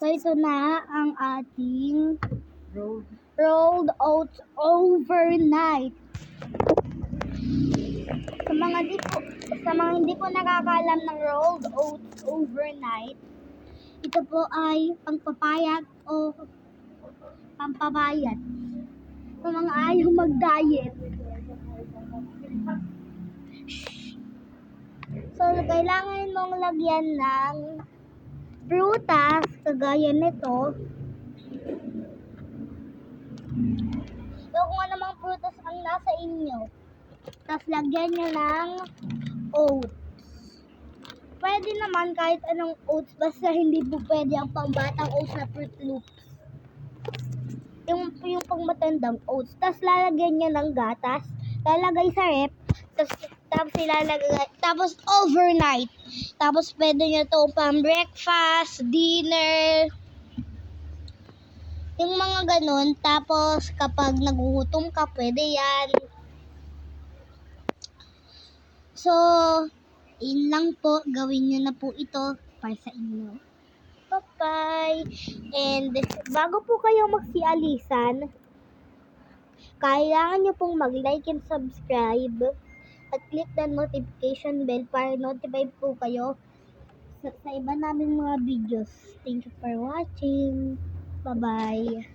So ito na ang ating rolled oats overnight. Sa mga hindi po nakakaalam ng rolled oats overnight, ito po ay pangpapayat o pampapayat sa mga ayaw mag-diet. So, kailangan mong lagyan ng prutas, kagaya nito. So, kung ano mga prutas ang nasa inyo. Tapos, lagyan nyo ng oats. Pwede naman kahit anong oats, basta hindi po pwede ang pangbatang oats na Fruit Loops. Yung pangmatandang oats. Tapos, lalagyan nyo ng gatas. Lalagay sa rep. Tapos overnight. Tapos pwede nyo ito pang breakfast, dinner, yung mga ganun. Tapos kapag nagugutom ka, pwede yan. So, yun lang po. Gawin nyo na po ito para sa inyo. Bye-bye! And bago po kayo magsialisan, kailangan nyo pong mag-like and subscribe at click the notification bell para notify po kayo sa iba naming mga videos. Thank you for watching. Bye-bye.